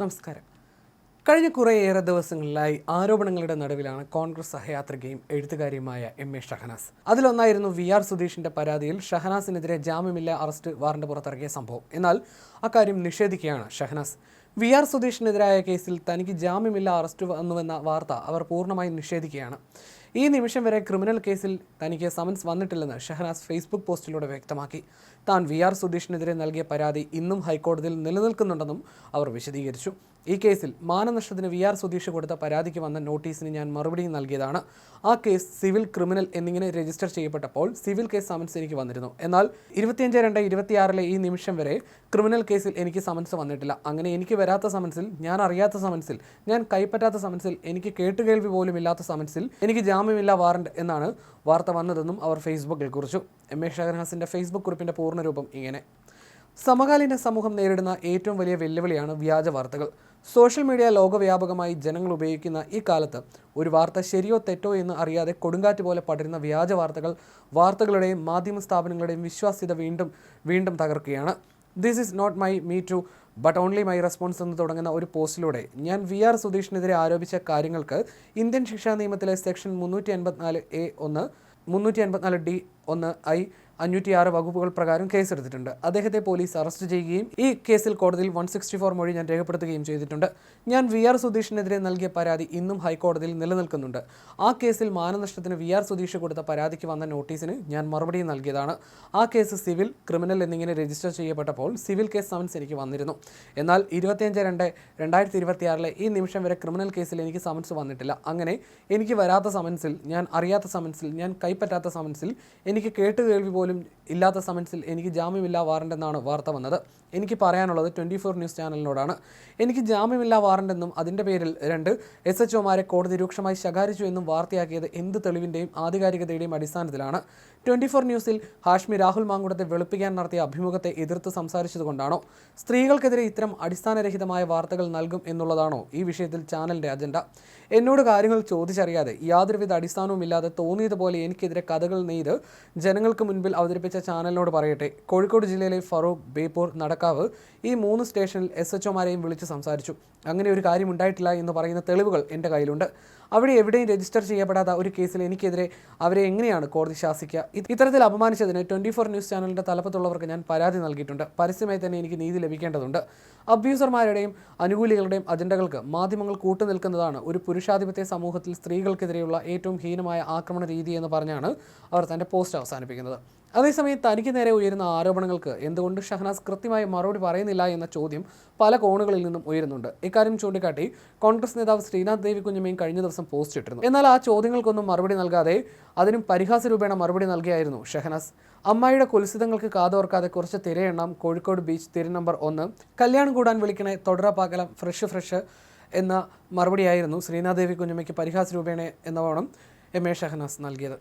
നമസ്കാരം. കഴിഞ്ഞ കുറേയേറെ ദിവസങ്ങളിലായി ആരോപണങ്ങളുടെ നടുവിലാണ് കോൺഗ്രസ് സഹയാത്രികയും എഴുത്തുകാരിയുമായ എം.എ. ഷഹനാസ്. അതിലൊന്നായിരുന്നു VR സുധീഷിന്റെ പരാതിയിൽ ഷഹനാസിനെതിരെ ജാമ്യമില്ലാ അറസ്റ്റ് വാറണ്ട് പുറത്തിറക്കിയ സംഭവം. എന്നാൽ അക്കാര്യം നിഷേധിക്കുകയാണ് ഷഹനാസ്. VR സുധീഷിനെതിരായ കേസിൽ തനിക്ക് ജാമ്യമില്ലാ അറസ്റ്റ് വന്നുവെന്ന വാർത്ത അവർ പൂർണ്ണമായും നിഷേധിക്കുകയാണ്. ഈ നിമിഷം വരെ ക്രിമിനൽ കേസിൽ തനിക്ക് സമൻസ് വന്നിട്ടില്ലെന്ന് ഷഹനാസ് ഫേസ്ബുക്ക് പോസ്റ്റിലൂടെ വ്യക്തമാക്കി. താൻ VR സുധീഷിനെതിരെ നൽകിയ പരാതി ഇന്നും ഹൈക്കോടതിയിൽ നിലനിൽക്കുന്നുണ്ടെന്നും അവർ വിശദീകരിച്ചു. ഈ കേസിൽ മാനനഷ്ടത്തിന് VR സുധീഷ് കൊടുത്ത പരാതിക്ക് വന്ന നോട്ടീസിന് ഞാൻ മറുപടി നൽകിയതാണ്. ആ കേസ് സിവിൽ, ക്രിമിനൽ എന്നിങ്ങനെ രജിസ്റ്റർ ചെയ്യപ്പെട്ടപ്പോൾ സിവിൽ കേസ് സമൻസ് എനിക്ക് വന്നിരുന്നു. എന്നാൽ 25/2/26 ഈ നിമിഷം വരെ ക്രിമിനൽ കേസിൽ എനിക്ക് സമൻസ് വന്നിട്ടില്ല. അങ്ങനെ എനിക്ക് വരാത്ത സമൻസിൽ, ഞാൻ അറിയാത്ത സമൻസിൽ, ഞാൻ കൈപ്പറ്റാത്ത സമൻസിൽ, എനിക്ക് കേട്ടുകേൾവി പോലും ഇല്ലാത്ത സമൻസിൽ എനിക്ക് ജാമ്യമില്ലാ വാറണ്ട് എന്നാണ് വാർത്ത വന്നതെന്നും അവർ ഫേസ്ബുക്കിൽ കുറിച്ചു. എം.എ. ഷഹനാസിന്റെ ഫേസ്ബുക്ക് കുറിപ്പിന്റെ പൂർണ്ണരൂപം ഇങ്ങനെ: സമകാലീന സമൂഹം നേരിടുന്ന ഏറ്റവും വലിയ വെല്ലുവിളിയാണ് വ്യാജ വാർത്തകൾ. സോഷ്യൽ മീഡിയ ലോകവ്യാപകമായി ജനങ്ങൾ ഉപയോഗിക്കുന്ന ഈ കാലത്ത് ഒരു വാർത്ത ശരിയോ തെറ്റോ എന്ന് അറിയാതെ കൊടുങ്കാറ്റ് പോലെ പടരുന്ന വ്യാജ വാർത്തകളുടെയും മാധ്യമ സ്ഥാപനങ്ങളുടെയും വിശ്വാസ്യത വീണ്ടും തകർക്കുകയാണ്. This is not my me too but only my response എന്ന് തുടങ്ങുന്ന ഒരു പോസ്റ്റിലൂടെ ഞാൻ VR സുധീഷിനെതിരെ ആരോപിച്ച കാര്യങ്ങൾക്ക് ഇന്ത്യൻ ശിക്ഷാ നിയമത്തിലെ സെക്ഷൻ 384A1, 384D1I, 506 വകുപ്പുകൾ പ്രകാരം കേസെടുത്തിട്ടുണ്ട്. അദ്ദേഹത്തെ പോലീസ് അറസ്റ്റ് ചെയ്യുകയും ഈ കേസിൽ കോടതിയിൽ 164 മൊഴി ഞാൻ രേഖപ്പെടുത്തുകയും ചെയ്തിട്ടുണ്ട്. ഞാൻ VR സുധീഷിനെതിരെ നൽകിയ പരാതി ഇന്നും ഹൈക്കോടതിയിൽ നിലനിൽക്കുന്നുണ്ട്. ആ കേസിൽ മാനനഷ്ടത്തിന് VR സുധീഷ് കൊടുത്ത പരാതിക്ക് വന്ന നോട്ടീസിന് ഞാൻ മറുപടി നൽകിയതാണ്. ആ കേസ് സിവിൽ, ക്രിമിനൽ എന്നിങ്ങനെ രജിസ്റ്റർ ചെയ്യപ്പെട്ടപ്പോൾ സിവിൽ കേസ് സമൻസ് എനിക്ക് വന്നിരുന്നു. എന്നാൽ 25/2/2026 ഈ നിമിഷം വരെ ക്രിമിനൽ കേസിൽ എനിക്ക് സമൻസ് വന്നിട്ടില്ല. അങ്ങനെ എനിക്ക് വരാത്ത സമൻസിൽ, ഞാൻ അറിയാത്ത സമൻസിൽ, ഞാൻ കൈപ്പറ്റാത്ത സമൻസിൽ, എനിക്ക് കേട്ടുകേൾവി പോലും ഇല്ലാത്ത സമൻസിൽ എനിക്ക് ജാമ്യമില്ലാ വാറണ്ട് എന്നാണ് വാർത്ത വന്നത്. എനിക്ക് പറയാനുള്ളത് 24 ന്യൂസ് ചാനലിനോടാണ്. എനിക്ക് ജാമ്യമില്ലാ വാറണ്ടെന്നും അതിൻ്റെ പേരിൽ 2 SHOമാരെ കോടതി രൂക്ഷമായി ശകാരിച്ചു എന്നും വാർത്തയാക്കിയത് എന്ത് തെളിവിൻ്റെയും ആധികാരികതയുടെയും അടിസ്ഥാനത്തിലാണ്? 24 ന്യൂസിൽ ഹാഷ്മി രാഹുൽ മാങ്കുടത്തെ വെളുപ്പിക്കാൻ നടത്തിയ അഭിമുഖത്തെ എതിർത്ത് സംസാരിച്ചതുകൊണ്ടാണോ? സ്ത്രീകൾക്കെതിരെ ഇത്തരം അടിസ്ഥാനരഹിതമായ വാർത്തകൾ നൽകും എന്നുള്ളതാണോ ഈ വിഷയത്തിൽ ചാനലിൻ്റെ അജണ്ട? എന്നോട് കാര്യങ്ങൾ ചോദിച്ചറിയാതെ യാതൊരുവിധ അടിസ്ഥാനവുമില്ലാതെ തോന്നിയതുപോലെ എനിക്കെതിരെ കഥകൾ നെയ്ത് ജനങ്ങൾക്ക് മുൻപിൽ അവതരിപ്പിച്ച ചാനലിനോട് പറയട്ടെ. കോഴിക്കോട് ജില്ലയിലെ ഫറൂഖ്, ബേപ്പൂർ, നടക്കാവ് ഈ 3 സ്റ്റേഷനിൽ SHOമാരെയും വിളിച്ച് സംസാരിച്ചു. അങ്ങനെ ഒരു കാര്യം ഉണ്ടായിട്ടില്ല എന്ന് പറയുന്ന തെളിവുകൾ എൻ്റെ കയ്യിലുണ്ട്. അവിടെ എവിടെയും രജിസ്റ്റർ ചെയ്യപ്പെടാത്ത ഒരു കേസിൽ എനിക്കെതിരെ അവരെ എങ്ങനെയാണ് കോടതി ശാസിക്കുക? ഇത്തരത്തിൽ അപമാനിച്ചതിന് 24 ന്യൂസ് ചാനലിൻ്റെ തലപ്പത്തുള്ളവർക്ക് ഞാൻ പരാതി നൽകിയിട്ടുണ്ട്. പരസ്യമായി തന്നെ എനിക്ക് നീതി ലഭിക്കേണ്ടതുണ്ട്. അബ്യൂസർമാരുടെയും അനുകൂലികളുടെയും അജണ്ടകൾക്ക് മാധ്യമങ്ങൾ കൂട്ടുനിൽക്കുന്നതാണ് ഒരു പുരുഷാധിപത്യ സമൂഹത്തിൽ സ്ത്രീകൾക്കെതിരെയുള്ള ഏറ്റവും ഹീനമായ ആക്രമണ രീതി എന്ന് പറഞ്ഞാണ് അവർ തൻ്റെ പോസ്റ്റ് അവസാനിപ്പിക്കുന്നത്. അതേസമയം തനിക്ക് നേരെ ഉയരുന്ന ആരോപണങ്ങൾക്ക് എന്തുകൊണ്ട് ഷഹനാസ് കൃത്യമായി മറുപടി പറയുന്നില്ല എന്ന ചോദ്യം പല കോണുകളിൽ നിന്നും ഉയരുന്നുണ്ട്. ഇക്കാര്യം ചൂണ്ടിക്കാട്ടി കോൺഗ്രസ് നേതാവ് ശ്രീനാഥ് ദേവികുഞ്ഞമ്മയും കഴിഞ്ഞ ദിവസം പോസ്റ്റ് ഇട്ടിരുന്നു. എന്നാൽ ആ ചോദ്യങ്ങൾക്കൊന്നും മറുപടി നൽകാതെ അതിനും പരിഹാസ രൂപേണ മറുപടി നൽകിയായിരുന്നു ഷഹനാസ്. അമ്മായിയുടെ കുൽസിതങ്ങൾക്ക് കാതോർക്കാതെ കുറച്ച് തിരയെണ്ണം, കോഴിക്കോട് ബീച്ച്, തിര നമ്പർ 1, കല്യാണം കൂടാൻ വിളിക്കണേ, തൊടറപ്പാക്കലം, ഫ്രഷ് എന്ന മറുപടിയായിരുന്നു ശ്രീനാഥ് ദേവികുഞ്ഞമ്മയ്ക്ക് പരിഹാസ രൂപേണ എന്നവണ്ണം എം.എ. ഷഹനാസ് നൽകിയത്.